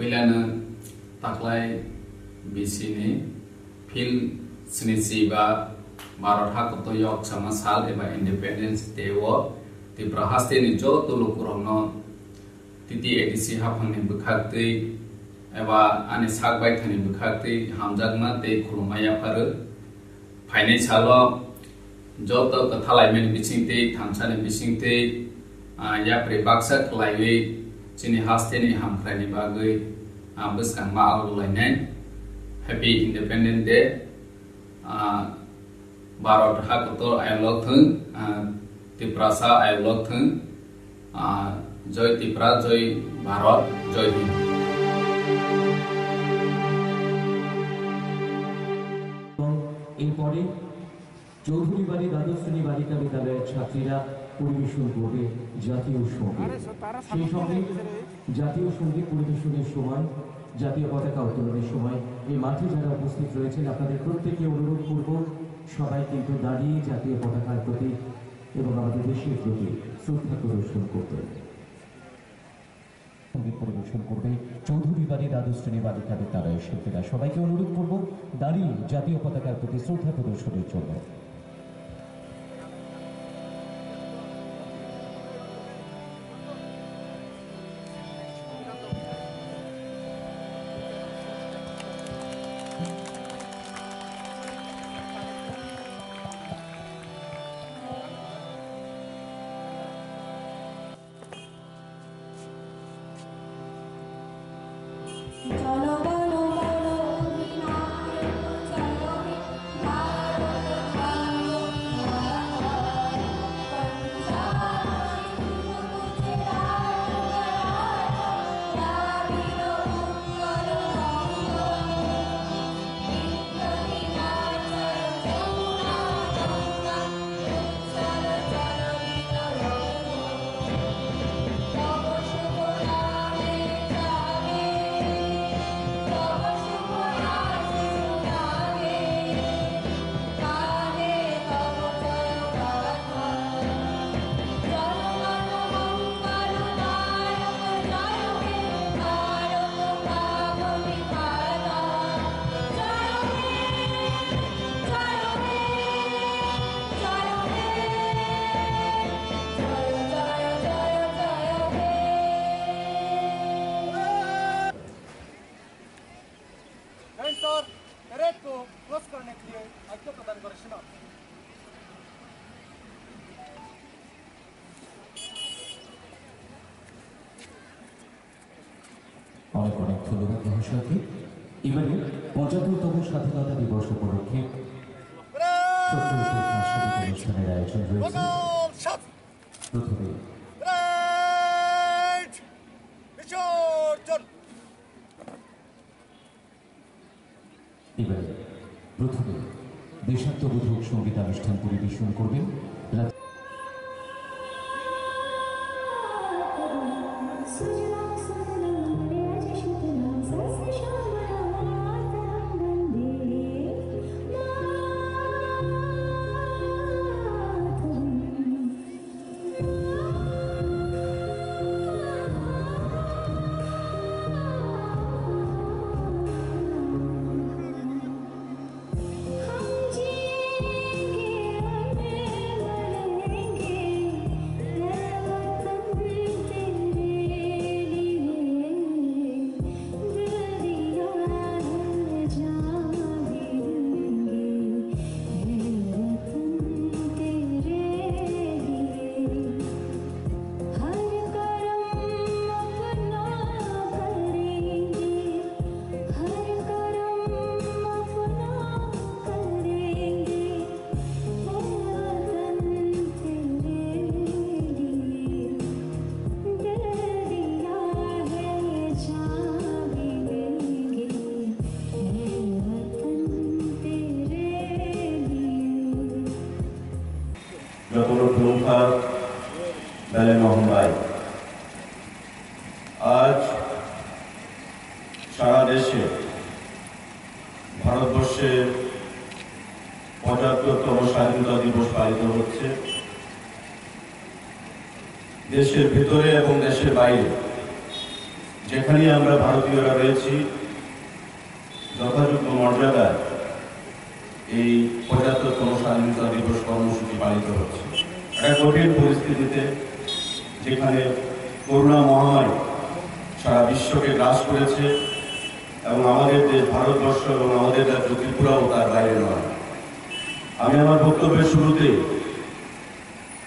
Pilihan taklai bisini fil sinisiba Maratha kotoyok sama sal eba Independence Day wo ti prahaste ni jo tulu kurangno titi edisi hafang ni bukhakti eba ani sakbai thani bukhakti hamjagma te khulumaya paru phainai salo jo to kathalai men bisingte thamsani bisingte ya prebaksa khlaiwi chini haste ni hamkhrani bagui buskang ma alulainai Happy Independence Day Maratha koto ayolok thung Tiprasa ayolok thung Joy Tipra Joy Bharat Joy Hind এরপরে চৌধুরী বাড়ি দ্বাদশ শ্রেণী বালিকা বিদ্যালয়ের ছাত্রীরা পরিবেশন করবে জাতীয় সঙ্গীত সেই সঙ্গে জাতীয় সঙ্গীত পরিবেশনের সময় জাতীয় পতাকা উত্তোলনের সময় এই মাঠে যারা উপস্থিত রয়েছেন আপনাদের প্রত্যেককে অনুরোধ করব সবাই কিন্তু দাঁড়িয়ে জাতীয় পতাকার প্রতি এবং আমাদের দেশের প্রতি শ্রদ্ধা প্রদর্শন করবেন সঙ্গীত পরিবেশন করবে চৌধুরী বাড়ি দ্বাদশ শ্রেণী বালিকা বিদ্যালয়ের শিল্পীরা সবাইকে অনুরোধ করব দাঁড়িয়ে জাতীয় পতাকার প্রতি শ্রদ্ধা প্রদর্শনের জন্য और परेड को क्लोज करने के लिए आज्ञा प्रदान करें शनाब অনেক অনেক ধন্যবাদ মহাশয়কে এবারে ৭৫তম স্বাধীনতা দিবস উপলক্ষে ছোট্ট সাংস্কৃতিক অনুষ্ঠানের আয়োজন রয়েছে প্রথমে এবারে প্রথমে দেশাত্মবোধক সঙ্গীতানুষ্ঠান পরিবেশন করবেন आज सारा देशे भारतवर्षे ৭৫তম স্বাধীনতা দিবস পালিত হচ্ছে। দেশের ভিতরে এবং দেশের বাইরে যেখানে আমরা ভারতীয়রা রয়েছি যথাযোগ্য মর্যাদায় এই ৭৫তম স্বাধীনতা দিবস কর্মসূচি পালিত হচ্ছে। একটা কঠিন পরিস্থিতিতে, যেখানে করোনা মহামারী সারা বিশ্বকে গ্রাস করেছে এবং আমাদের দেশ ভারতবর্ষ এবং আমাদের রাজ্য ত্রিপুরাও তার বাইরে নয়। আমি আমার বক্তব্যের শুরুতে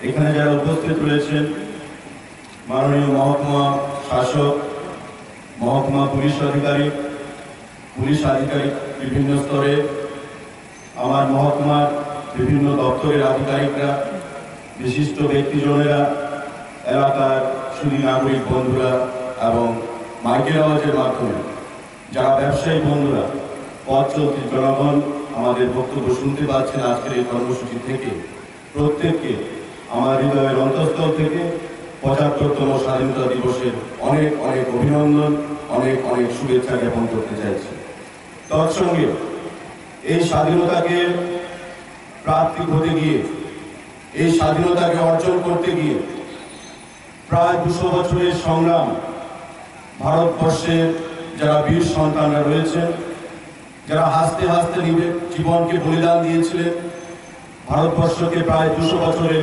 এখানে যারা উপস্থিত রয়েছেন, মাননীয় মহকুমা শাসক, মহকুমা পুলিশ আধিকারিক বিভিন্ন স্তরে, আমার মহকুমার বিভিন্ন দপ্তরের আধিকারিকরা, বিশিষ্ট ব্যক্তিজনেরা, এলাকার সুধী নাগরিক বন্ধুরা এবং মাইকের আওয়াজের মাধ্যমে যারা ব্যবসায়ী বন্ধুরা, পথ চলতি জনগণ আমাদের বক্তব্য শুনতে পাচ্ছেন আজকের এই কর্মসূচি থেকে, প্রত্যেককে আমার হৃদয়ের অন্তঃস্থল থেকে ৭৫তম স্বাধীনতা দিবসের অনেক অনেক অভিনন্দন, অনেক অনেক শুভেচ্ছা জ্ঞাপন করতে চাইছি। তৎসঙ্গে এই স্বাধীনতাকে প্রাপ্তি হতে গিয়ে, এই স্বাধীনতাকে অর্জন করতে গিয়ে প্রায় ২০০ বছরের সংগ্রাম, ভারতবর্ষের যারা বীর সন্তানরা রয়েছেন, যারা হাসতে হাসতে জীবনকে বলিদান দিয়েছিলেন, ভারতবর্ষকে প্রায় ২০০ বছরের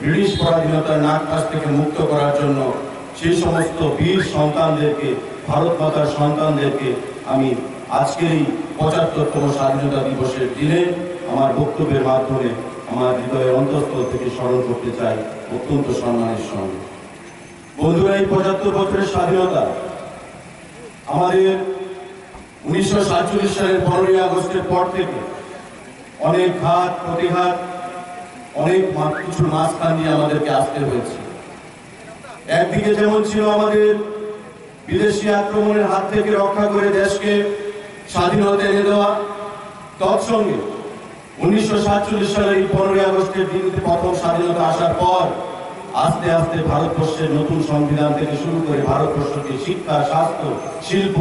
ব্রিটিশ পরাধীনতার নাগপাশ থেকে মুক্ত করার জন্য সেই সমস্ত বীর সন্তানদেরকে, ভারত মাতার সন্তানদেরকে আমি আজকের এই ৭৫তম স্বাধীনতা দিবসের দিনে আমার বক্তব্যের মাধ্যমে আমার হৃদয়ের অন্তঃস্থল থেকে স্মরণ করতে চাই অত্যন্ত সম্মানের সঙ্গে। বন্ধুরা, এই ৭৫ বছরের স্বাধীনতা আমাদের ১৯৪৭ সালের ১৫ই আগস্টের পর থেকে অনেক ঘাত প্রতিঘাত, অনেক কিছুর মাঝখান দিয়ে আমাদেরকে আসতে হয়েছে। একদিকে যেমন ছিল আমাদের বিদেশি আক্রমণের হাত থেকে রক্ষা করে দেশকে স্বাধীনতা এনে দেওয়া, তৎসঙ্গে ১৯৪৭ সালের ১৫ই আগস্টের দিনতে প্রথম স্বাধীনতা আসার পর আস্তে আস্তে ভারতবর্ষের নতুন সংবিধান থেকে শুরু করে ভারতবর্ষকে শিক্ষা, স্বাস্থ্য, শিল্প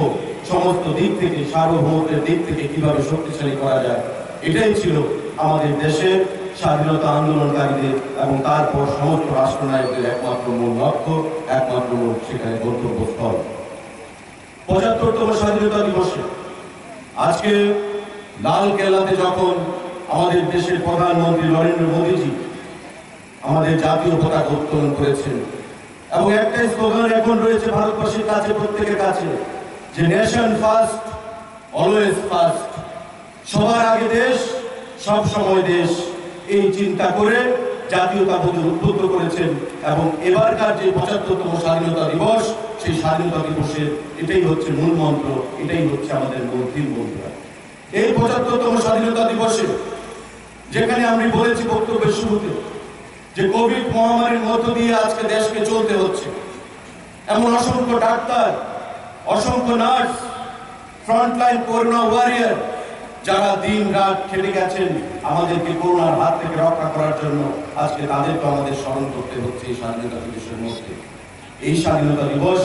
সমস্ত দিক থেকে, সার্বভৌমত্বের দিক থেকে কিভাবে শক্তিশালী করা যায়, এটাই ছিল আমাদের দেশের স্বাধীনতা আন্দোলনকারীদের এবং তারপর সমস্ত রাষ্ট্রনায়কদের একমাত্র মূল লক্ষ্য, একমাত্র মূল সেখানে গন্তব্যস্থল। ৭৫তম স্বাধীনতা দিবসে আজকে লাল কেল্লাতে যখন আমাদের দেশের প্রধানমন্ত্রী নরেন্দ্র মোদীজি আমাদের জাতীয় পতাকা উত্তোলন করেছেন এবং একটাই স্লোগান এখন রয়েছে ভারতবর্ষের কাছে, প্রত্যেকের কাছে, যে নেশন ফার্স্ট, অলওয়েজ ফার্স্ট, সবার আগে দেশ, সব সময় দেশ, এই চিন্তা করে জাতীয়তাবোধ উদ্বুদ্ধ করেছেন। এবং এবারকার যে ৭৫তম স্বাধীনতা দিবস, সেই স্বাধীনতা দিবসের এটাই হচ্ছে মূল মন্ত্র, এটাই হচ্ছে আমাদের মূল থিম। বন্ধুরা, এই ৭৫তম স্বাধীনতা দিবসে যেখানে আমি বলেছি বক্তব্যের শুরুতে যে কোভিড মহামারীর মধ্য দিয়ে আজকে দেশকে চলতে হচ্ছে, এমন অসংখ্য ডাক্তার, অসংখ্য নার্স, ফ্রন্টলাইন করোনা ওয়ারিয়ার যারা দিন রাত খেটে গেছেন আমাদেরকে করোনার হাত থেকে রক্ষা করার জন্য, আজকে তাদেরকে আমাদের স্মরণ করতে হচ্ছে এই স্বাধীনতা দিবসের মধ্যে। এই স্বাধীনতা দিবস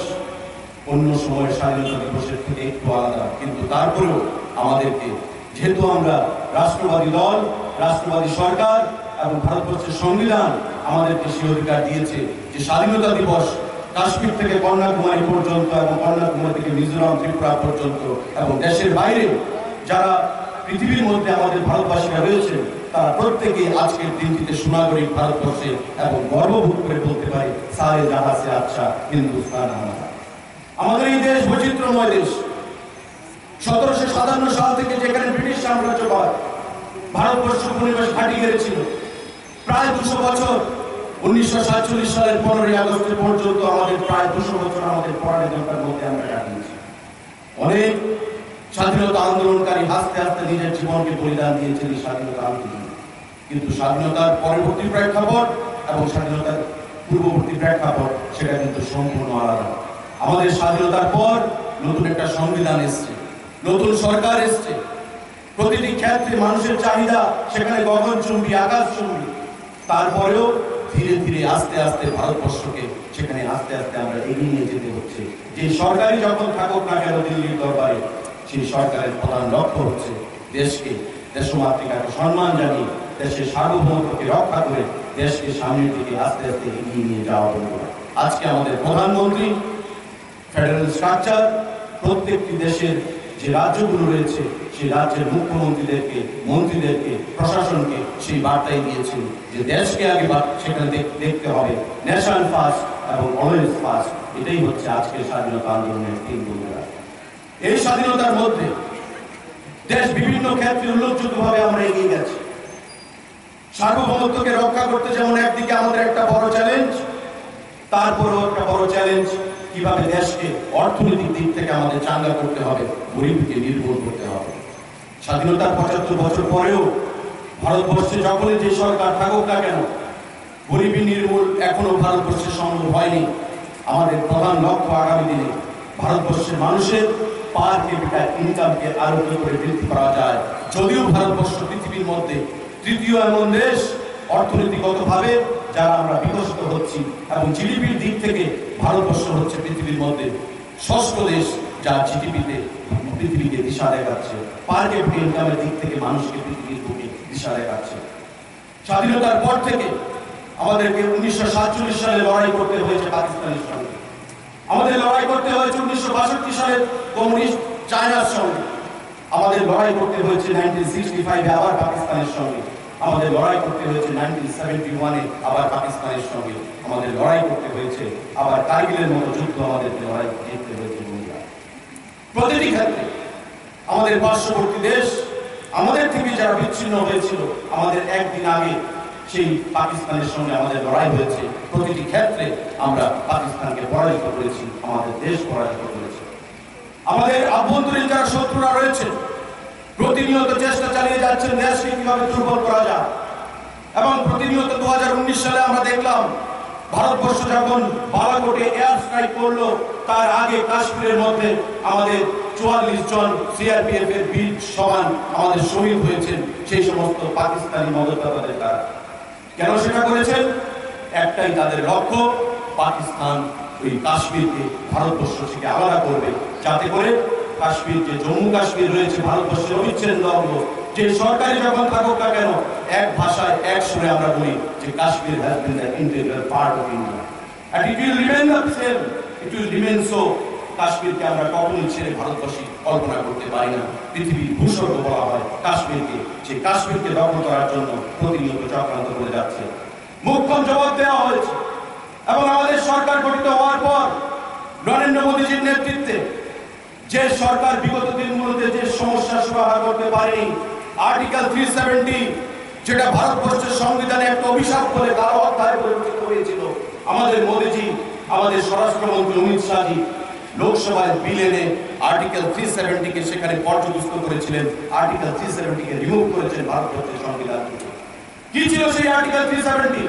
অন্য সময়ের স্বাধীনতা দিবসের থেকে একটু আলাদা, কিন্তু তারপরেও আমাদেরকে, যেহেতু আমরা রাষ্ট্রবাদী দল, রাষ্ট্রবাদী সরকার এবং ভারতবর্ষের সংবিধান আমাদেরকে সে অধিকার দিয়েছে যে স্বাধীনতা দিবস কাশ্মীর থেকে কন্যাকুমারী পর্যন্ত এবং কন্যাকুমারী থেকে মিজোরাম, ত্রিপুরা পর্যন্ত এবং দেশের বাইরে যারা পৃথিবীর মধ্যে আমাদের ভারতবাসীরা রয়েছেন, তারা প্রত্যেকে আজকের দিনটিতে সুনাগরিক ভারতবর্ষে এবং গর্ববোধ করে বলতে পারে সারে জাহা সে আচ্ছা হিন্দুস্তান আমারা। আমাদের এই দেশ বৈচিত্র্যময় দেশ। ১৭৫৭ সাল থেকে যেখানে ব্রিটিশ সাম্রাজ্যবাদ ভারতবর্ষ উপনিবেশ ঘাঁটি গেড়েছিল, প্রায় ২০০ বছর, ১৯৪৭ সালের ১৫ই আগস্ট পর্যন্ত আমাদের প্রায় ২০০ বছর আমাদের পরাধীনতার মধ্যে আমরা কাটিয়েছি। অনেক স্বাধীনতা আন্দোলনকারী হাসতে হাসতে নিজের জীবনকে বলিদান দিয়েছেন এই স্বাধীনতা আন্দোলন। কিন্তু স্বাধীনতার পরবর্তী প্রেক্ষাপট এবং স্বাধীনতার পূর্ববর্তী প্রেক্ষাপট সেটা কিন্তু সম্পূর্ণ আলাদা। আমাদের স্বাধীনতার পর নতুন একটা সংবিধান এসছে, নতুন সরকার এসছে, প্রতিটি ক্ষেত্রে মানুষের চাহিদা সেখানে গগনচুম্বী, আকাশচুম্বী। তারপরেও ধীরে ধীরে আস্তে আস্তে ভারতবর্ষকে সেখানে আস্তে আস্তে আমরা এগিয়ে নিয়ে যেতে হচ্ছে। যে সরকারই যখন থাকুক না কেন দিল্লির দরবারে, সেই সরকারের প্রধান লক্ষ্য হচ্ছে দেশকে, দেশমাতৃকাকে সম্মান জানিয়ে দেশের সার্বভৌমত্বকে রক্ষা করে দেশকে সামনের দিকে আস্তে আস্তে এগিয়ে নিয়ে যাওয়া। বন্ধুরা, আজকে আমাদের প্রধানমন্ত্রী ফেডারেল স্ট্রাকচার প্রত্যেকটি দেশের যে রাজ্যগুলো রয়েছে সেই রাজ্যের মুখ্যমন্ত্রীদেরকে, মন্ত্রীদেরকে, প্রশাসনকে সেই বার্তাই দিয়েছিল যে দেশকে আগে সেখানে দেখতে হবে, ন্যাশন ফার্স্ট এবং অলওয়েজ ফার্স্ট। এটাই হচ্ছে আজকের স্বাধীনতা আন্দোলনের থিম। বন্ধুরা, এই স্বাধীনতার মধ্যে দেশ বিভিন্ন ক্ষেত্রে উল্লেখযোগ্যভাবে আমরা এগিয়ে গেছি। সার্বভৌমত্বকে রক্ষা করতে যেমন একদিকে আমাদের একটা বড় চ্যালেঞ্জ, তারপরেও একটা বড় চ্যালেঞ্জ কিভাবে দেশকে অর্থনৈতিক দিক থেকে আমাদের চাঙ্গা করতে হবে, গরিবকে নির্মূল করতে হবে। স্বাধীনতার ৭৫ বছর পরেও ভারতবর্ষে যখনই যে সরকার থাকুক না কেন, গরিবী নির্মূল এখনো ভারতবর্ষে সম্ভব হয়নি। আমাদের প্রধান লক্ষ্য আগামী দিনে ভারতবর্ষের মানুষের পার ক্যাপিটা ইনকামকে আরো কি করে বৃদ্ধি করা যায়। যদিও ভারতবর্ষ পৃথিবীর মধ্যে তৃতীয় এমন দেশ অর্থনীতিগতভাবে যারা আমরা বিকশিত হচ্ছি, এবং জিডিপির দিক থেকে ভারতবর্ষ হচ্ছে পৃথিবীর মধ্যে ষষ্ঠ দেশ যার জিডিপিতে পৃথিবীকে দিশা দেখাচ্ছে, পার ক্যাপিটা ইনকামের দিক থেকে মানুষকে পৃথিবীর বুকে দিশা দেখাচ্ছে। স্বাধীনতার পর থেকে আমাদেরকে 1947 সালে লড়াই করতে হয়েছে পাকিস্তানের সঙ্গে, আমাদের লড়াই করতে হয়েছে 1962 সালের কমিউনিস্ট চায়নার সঙ্গে, আমাদের লড়াই করতে হয়েছে 1965 আবার পাকিস্তানের সঙ্গে, আমাদের লড়াই করতে হয়েছে 1971 আবার পাকিস্তানের সঙ্গে, আমাদের লড়াই করতে হয়েছে আবার কারগিলের মতো যুদ্ধ আমাদেরকে লড়াই করতে হয়েছে। প্রতিটি ক্ষেত্রে আমাদের পার্শ্ববর্তী দেশ আমাদের থেকে যারা বিচ্ছিন্ন হয়েছিল, আমাদের একদিন আগে সেই পাকিস্তানের সঙ্গে আমাদের লড়াই হয়েছে। প্রতিটি ক্ষেত্রে আমরা পাকিস্তানকে পরাজিত করেছি, আমাদের দেশ পরাজিত করেছে। আমাদের আভ্যন্তরীণ যারা শত্রুরা রয়েছে প্রতিনিয়ত চেষ্টা চালিয়ে যাচ্ছেন দেশকে কিভাবে দুর্বল করা যায়, এবং প্রতিনিয়ত 2019 সালে আমরা দেখলাম ভারতবর্ষ যখন বালাকোটে এয়ার স্ট্রাইক করলো, তার আগে কাশ্মীরের মধ্যে আমাদের 44 জন সিআরপিএফ এর বীর সমান আমাদের শহীদ হয়েছেন সেই সমস্ত পাকিস্তানি মদতদাতাদের দ্বারা। কেন সেটা করেছেন? একটাই তাদের লক্ষ্য, পাকিস্তান ওই কাশ্মীরকে ভারতবর্ষ থেকে আলাদা করবে, যাতে করে কাশ্মীর যে জম্মু কাশ্মীর রয়েছে ভারতবর্ষের অবিচ্ছেদ্য অঙ্গ, যে সরকারি যখন থাকুক না কেন এক ভাষায় এক সুরে আমরা বলি যে Kashmir has been the integral part of India and it will remain the same, it will remain so। কাশ্মীরকে আমরা কখনোই ছেড়ে ভারতবর্ষী কল্পনা করতে পারি না। পৃথিবীর ভূস্বর্গ বলা হয় কাশ্মীরকে, যে কাশ্মীরকে দখল করার জন্য প্রতিনিয়ত চক্রান্ত করে যাচ্ছে। মুখ্যম জবাব দেওয়া হয়েছে, এবং আমাদের সরকার গঠিত হওয়ার পর নরেন্দ্র মোদীজির নেতৃত্বে যে সরকার বিগত দিনগুলোতে যে সমস্যার সমাধান করতে পারেনি, আর্টিকেল 370 যেটা ভারতবর্ষের সংবিধানে একটা অভিশাপ বলে কালো অধ্যায় পরিণত হয়েছিল, আমাদের মোদীজি, আমাদের স্বরাষ্ট্রমন্ত্রী অমিত শাহজি লোকসভায় বিল এনে আর্টিকেল 370 কে সেখানে পর্যদস্ত করেছিলেন, আর্টিকেল 370 কে রিমুভ করেছেন ভারতবর্ষের সংবিধান থেকে। কি ছিল সেই আর্টিকেল 370?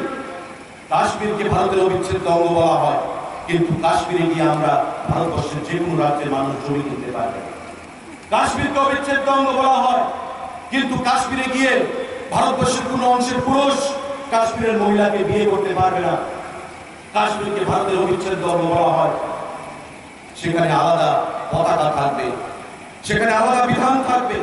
কাশ্মীরকে ভারতের অবিচ্ছেদ্য অঙ্গ বলা হয়, কিন্তু কাশ্মীরে গিয়ে আমরা ভারতবর্ষের যে কোনো রাজ্যের মানুষ জমি কিনতে পারবে। কাশ্মীরকে অবিচ্ছেদ্য অঙ্গ বলা হয়, কিন্তু কাশ্মীরে গিয়ে ভারতবর্ষের কোন অংশের পুরুষ কাশ্মীরের মহিলাকে বিয়ে করতে পারবে না। কাশ্মীরকে ভারতের অবিচ্ছেদ্য অঙ্গ বলা হয়, সেখানে আলাদা পতাকা থাকবে, সেখানে আলাদা বিধান থাকবে,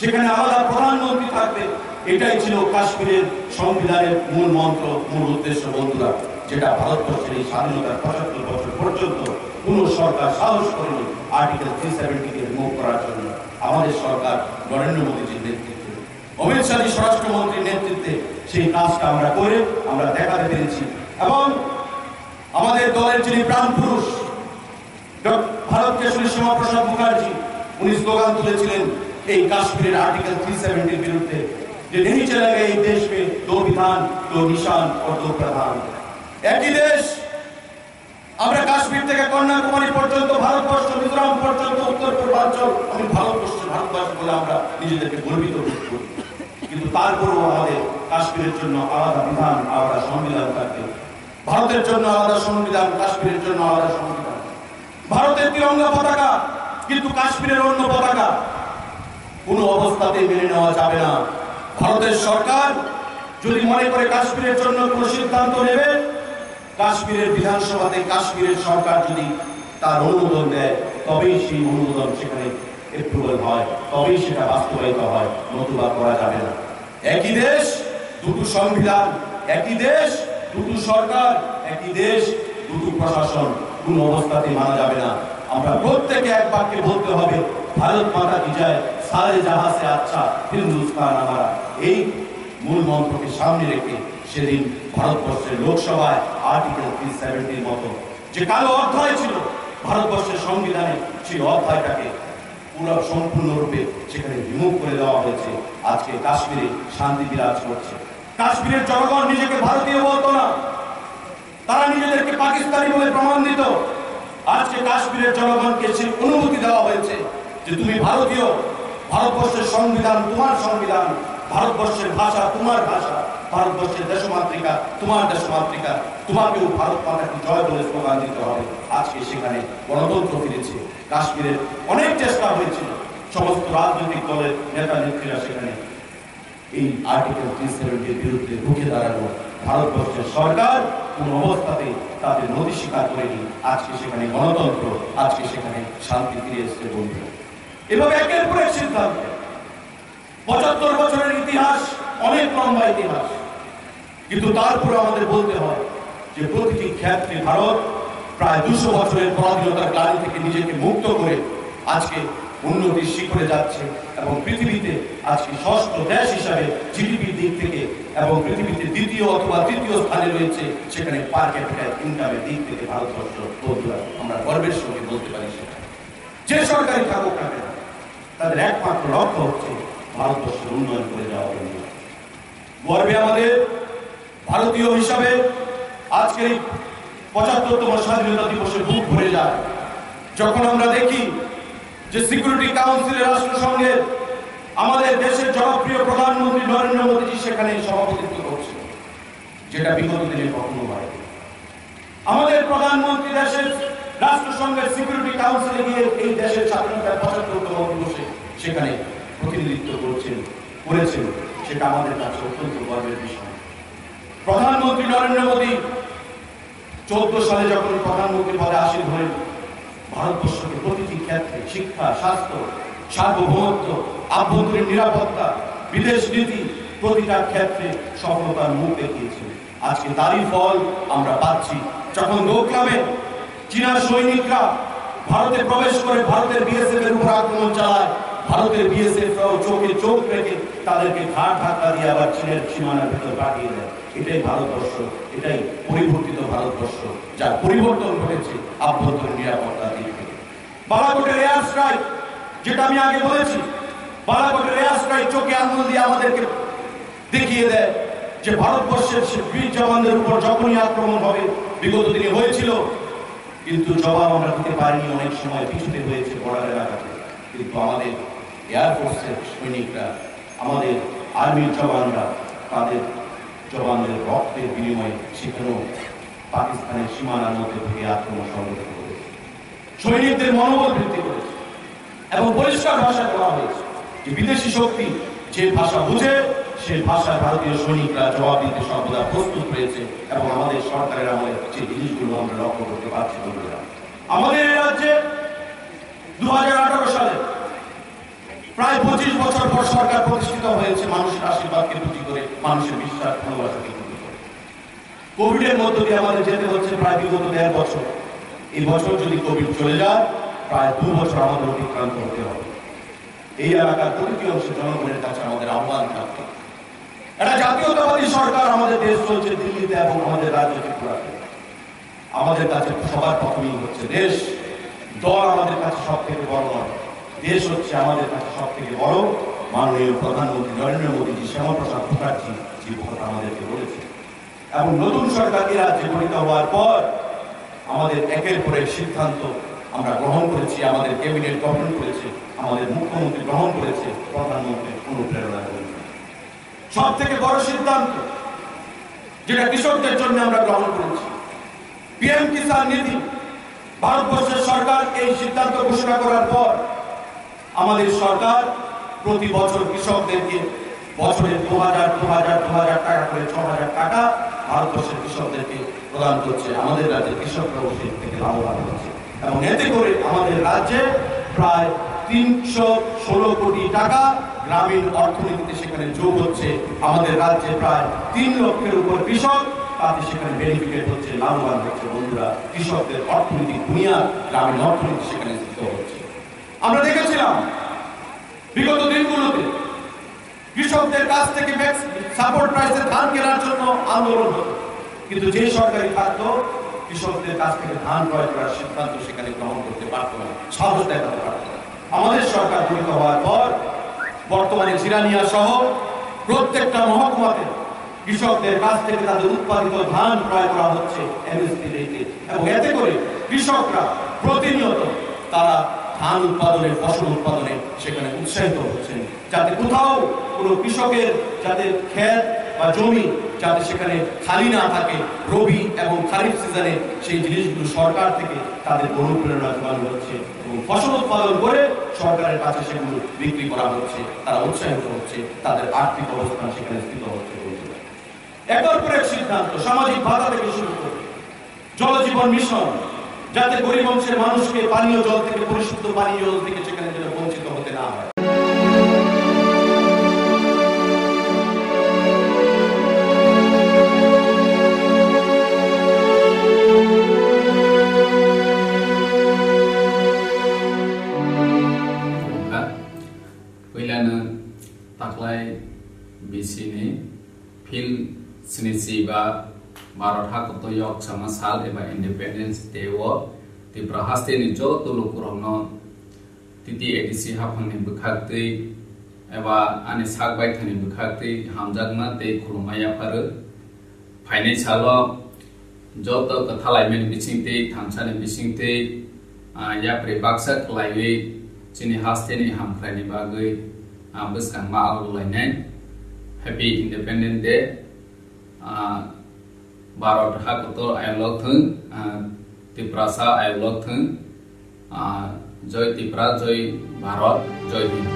সেখানে আলাদা প্রধানমন্ত্রী থাকবে। এটাই ছিল কাশ্মীরের সংবিধানের মূল মন্ত্র, মূল উদ্দেশ্য। বন্ধুরা, যেটা ভারতবর্ষের এই স্বাধীনতার ৭৫ বছর পর্যন্ত কোন সরকার সাহস করেনি আর্টিকেল 370 কে রিমুভ করার জন্য। আমাদের সরকার নরেন্দ্র মোদীজির নেতৃত্বে, অমিত শাহজি স্বরাষ্ট্রমন্ত্রীর নেতৃত্বে সেই কাজটা আমরা করে আমরা দেখাতে পেরেছি। এবং আমাদের দলের যিনি প্রাণ পুরুষ ভারত কেশরী শ্যামাপ্রসাদ মুখার্জি, উনি স্লোগান তুলেছিলেন এই কাশ্মীরের আর্টিকেল 370 বিরুদ্ধে, যে नहीं चलेगा एक देश में दो विधान, दो निशान और दो प्रधान। একই দেশ, আমরা কাশ্মীর থেকে কন্যাকুমারী পর্যন্ত, ভারতবর্ষ মিজোরাম পর্যন্ত, উত্তর পূর্বাঞ্চল, আমি ভারতবাসী বলে আমরা নিজেদেরকে গর্বিত বোধ করি, কিন্তু তারপরেও আমাদের কাশ্মীরের জন্য আলাদা বিধান, আলাদা সংবিধান থাকবে। ভারতের জন্য আলাদা সংবিধান, কাশ্মীরের জন্য আলাদা সংবিধান। ভারতের তিরঙ্গা পতাকা, কিন্তু কাশ্মীরের অন্য পতাকা, কোনো অবস্থাতেই মেনে নেওয়া যাবে না। ভারতের সরকার যদি মনে করে কাশ্মীরের জন্য কোনো সিদ্ধান্ত নেবে, কাশ্মীরের বিধানসভাতে কাশ্মীরের সরকার যদি তার অনুমোদন দেয়, তবেই সেই অনুমোদন সেখানে এপ্রুভাল হয়, তবেই সেটা বাস্তবায়িত হয়, নতুবা করা যাবে না। একই দেশ, দুটো সংবিধান, একই দেশ, দুটো সরকার, একই দেশ, দুটো প্রশাসন, কোনো অবস্থাতে মানা যাবে না। আমরা প্রত্যেকে এক বাক্যে বলতে হবে, ভারত মাতা কি জয়, সারে জাহাঁ সে আচ্ছা হিন্দুস্তান আমারা। এই মূল মন্ত্রকে সামনে রেখে সেদিন ভারতবর্ষের লোকসভায় আর্টিকেল 370 মতো যে কালো অধ্যায় ছিল ভারতবর্ষের সংবিধানে, সেই অধ্যায়টাকে পুরো সম্পূর্ণরূপে সেখানে রিমুভ করে দেওয়া হয়েছে। আজকে কাশ্মীরে শান্তি বিরাজ করছে। কাশ্মীরের জনগণ নিজেকে ভারতীয় বলতো না, তারা নিজেদেরকে পাকিস্তানি বলে প্রমাণ দিত। আজকে কাশ্মীরের জনগণকে সেই অনুমতি দেওয়া হয়েছে যে তুমি ভারতীয়, ভারতবর্ষের সংবিধান তোমার সংবিধান, ভারতবর্ষের ভাষা তোমার ভাষা, ভারতবর্ষের দেশমাতৃকা তোমার দেশমাতৃকা, তোমাকেও ভারত মাতা কি জয় বলে স্লোগান দিতে হবে। আজকে সেখানে গণতন্ত্র ফিরেছে। কাশ্মীরের অনেক চেষ্টা হয়েছিল, সমস্ত রাজনৈতিক দলের নেতা নেত্রীরা সেখানে এই আর্টিকেল 370 বিরুদ্ধে রুখে দাঁড়ানো। ভারতবর্ষের সরকার কোন অবস্থাতে তাদের নথি স্বীকার করেনি। আজকে সেখানে গণতন্ত্র, আজকে সেখানে শান্তি ফিরে এসেছে বন্ধু। এভাবে একের পর এক সিদ্ধান্ত। 75 বছরের ইতিহাস অনেক লম্বা ইতিহাস, কিন্তু তারপরে আমাদের বলতে হয় যে প্রতিটি ক্ষেত্রে ভারত প্রায় 200 বছরের পরাধীনতার গ্লানি থেকে নিজেকে মুক্ত করে আজকে উন্নতির শিখরে যাচ্ছে এবং পৃথিবীতে আজকে ষষ্ঠ দেশ হিসাবে জিডিপির দিক থেকে এবং পৃথিবীতে দ্বিতীয় অথবা তৃতীয় স্থানে রয়েছে। সেখানে পার ক্যাপিটা ইনকামের দিক থেকে ভারতবর্ষ বন্ধুরা আমরা গর্বের সঙ্গে বলতে পারি। সেটা যে সরকারি থাকুক না কেন, তাদের একমাত্র লক্ষ্য হচ্ছে ভারতবর্ষের উন্নয়ন করে যাওয়া। গর্বে আমাদের ভারতীয় হিসাবে আজকে 75তম স্বাধীনতা দিবসে বুক ভরে যায় যখন আমরা দেখি যে সিকিউরিটি কাউন্সিলের রাষ্ট্রসংঘের আমাদের দেশের জনপ্রিয় প্রধানমন্ত্রী নরেন্দ্র মোদীজি সেখানে সভাপতিত্ব করছে, যেটা বিগত দিনে কখনো হয়। আমাদের প্রধানমন্ত্রী দেশের রাষ্ট্রসংঘের সিকিউরিটি কাউন্সিলে গিয়ে এই দেশের স্বাধীনতার 75তম দিবসে সেখানে প্রতিনিধিত্ব করেছেন, সেটা আমাদের কাছে অত্যন্ত গর্বের বিষয়। প্রধানমন্ত্রী নরেন্দ্র মোদী 14 সালে যখন প্রধানমন্ত্রী পদে আসীন হলেন, ভারতবর্ষকে প্রতিটি ক্ষেত্রে শিক্ষা, স্বাস্থ্য, সার্বভৌমত্ব, আভ্যন্তরীণ নিরাপত্তা, বিদেশ নীতি প্রতিটা ক্ষেত্রে সফলতার মুখ দেখিয়েছেন। আজকে তারই ফল আমরা পাচ্ছি। যখন দোকলামে চীনা সৈনিকরা ভারতে প্রবেশ করে ভারতের বিএসএফ এর উপর আক্রমণ চালায়, ভারতের বিএসএফ চোখে চোখ রেখে তাদেরকে ঘাট ধাক্কা দিয়ে আবার চীনের সীমানার ভেতর পাঠিয়ে দেয়। এটাই ভারতবর্ষ, এটাই পরিবর্তিত ভারতবর্ষ, যার পরিবর্তন ঘটেছে আভ্যন্তরীণ নিরাপত্তার দিক থেকে। বালাকোটের এয়ার স্ট্রাইক, যেটা আমি আগে বলেছি, বালাকোটের এয়ার স্ট্রাইক চোখে আঙুল দিয়ে আমাদেরকে দেখিয়ে দেয় যে ভারতবর্ষের বীর জওয়ানদের উপর যখনই আক্রমণ হবে, বিগত দিনে হয়েছিল, কিন্তু জবাব আমরা দিতে পারিনি। অনেক সময় পিছুতে হয়েছে বর্ডার এলাকাতে, কিন্তু আমাদের এয়ারফোর্সের সৈনিকরা, আমাদের আর্মির জওয়ানরা তাদের জওয়ানদের রক্তের বিনিময়ে সেখানেও পাকিস্তানের সীমানার মধ্যে থেকে আক্রমণ সংগঠিত করেছে, সৈনিকদের মনোবল বৃদ্ধি করেছে এবং পরিষ্কার ভাষা বলা হয়েছে যে বিদেশি শক্তি যে ভাষা বুঝে সেই ভাষায় ভারতীয় সৈনিকরা জবাব দিতে সর্বদা প্রস্তুত রয়েছে। এবং আমাদের সরকারের আমলে যে জিনিসগুলো আমরা লক্ষ্য করতে পারছি বন্ধুরা, আমাদের এই রাজ্যে 2018 সালে প্রায় 25 বছর পর সরকার প্রতিষ্ঠিত হয়েছে মানুষের আশীর্বাদকে পুঁজি করে, মানুষের বিশ্বাস ভালোবাসাকে পুঁজি করে। কোভিডের মধ্য দিয়ে আমাদের যেতে হচ্ছে প্রায় বিগত 1.5 বছর। এই বছর যদি কোভিড চলে যায়, প্রায় 2 বছর আমাদের অতিক্রান্ত হতে হবে। এই এলাকার প্রতিটি অংশের জনগণের কাছে আমাদের আহ্বান থাকবে, একটা জাতীয়তাবাদী সরকার আমাদের দেশ চলছে দিল্লিতে এবং আমাদের রাজ্য ত্রিপুরাতে। আমাদের কাছে সবার প্রথমেই হচ্ছে দেশ, দল আমাদের কাছে সব থেকে বড় নয়। দেশ হচ্ছে আমাদের কাছে সব থেকে বড়। মাননীয় প্রধানমন্ত্রী নরেন্দ্র মোদীজি, শ্যামাপ্রসাদ মুখার্জি যে কথা আমাদেরকে বলেছে, এবং নতুন সরকার এই রাজ্যে গঠিত হওয়ার পর আমাদের একের পর এক সিদ্ধান্ত আমরা গ্রহণ করেছি, আমাদের ক্যাবিনেট গঠন করেছে, আমাদের মুখ্যমন্ত্রী গ্রহণ করেছে প্রধানমন্ত্রীর অনুপ্রেরণা করেছে। সব থেকে বড় সিদ্ধান্ত যেটা কৃষকদের জন্য আমরা গ্রহণ করেছি, পিএম কিষাণ নিধি। ভারতবর্ষের সরকার এই সিদ্ধান্ত ঘোষণা করার পর আমাদের সরকার প্রতি বছর কৃষকদেরকে বছরে 2000 টাকা করে 6000 টাকা ভারতবর্ষের কৃষকদেরকে প্রদান করছে। আমাদের রাজ্যের কৃষকরা সেই থেকে লাভবান হচ্ছে এবং এতে করে আমাদের রাজ্যে প্রায় 316 কোটি টাকা গ্রামীণ অর্থনীতিতে সেখানে যোগ হচ্ছে। আমাদের রাজ্যে প্রায় 3 লক্ষের উপর কৃষক তাতে সেখানে বেনিফিটেড হচ্ছে, লাভবান হচ্ছে বন্ধুরা। কৃষকদের অর্থনৈতিক বুনিয়াদ, গ্রামীণ অর্থনীতি সেখানে স্থিত হচ্ছে। আমরা দেখেছিলাম বিগত দিনগুলোতে কৃষকদের কাছ থেকে সাপোর্ট প্রাইসে ধান কেনার জন্য আন্দোলন হতো, কিন্তু যে সরকারি থাকতো কৃষকদের কাছ থেকে ধান ক্রয় করার সিদ্ধান্ত সেখানে গ্রহণ করতে পারত না, সাহস দেখাতে পারত না। আমাদের সরকার গঠিত হওয়ার পর বর্তমানে জিরানিয়া সহ প্রত্যেকটা মহকুমাতে কৃষকদের কাছ থেকে তাদের উৎপাদিত ধান ক্রয় করা হচ্ছে এমএসপি রেটে, এবং এতে করে কৃষকরা প্রতিনিয়ত তারা ধান উৎপাদনের, ফসল উৎপাদনে সেখানে উৎসাহিত হচ্ছেন, যাতে কোথাও কোনো কৃষকের যাতে ক্ষেত বা জমি যাতে সেখানে খালি না থাকে, রবি এবং খারিফ সিজনে সেই জিনিসগুলো সরকার থেকে তাদের অনুপ্রেরণা যোগানো হচ্ছে এবং ফসল উৎপাদন করে সরকারের কাছে সেগুলো বিক্রি করা হচ্ছে, তারা উৎসাহিত হচ্ছে, তাদের আর্থিক অবস্থান সেখানে স্থিত হচ্ছে। একের পর এক সিদ্ধান্ত, সামাজিক ভাতা থেকে শুরু করে জলজীবন মিশন, যাতে গরিব অংশের মানুষকে পানীয় জল থেকে, পরিশুদ্ধ পানীয় জল থেকে সেখানে যেন বঞ্চিত হতে না হয়। taklai bisini phil sinisi ba Maratha Kotoyok sama sal eba Independence Day wo ti prahaste ni jo tulu kurangno titi edisi hapang ni bukhakti eba ani sakbai thani bukhakti hamjagma te khurumaya paru phainai salo jo to kathalai men bisingte thamsani bisingte ya prebaksak laiwi chini haste ni hamkhrani bagai buskang ma alulainai Happy Independence Day Maratha Kotor ayolok thung Tiprasa ayolok thung Joy Tipra Joy Bharat Joy Hind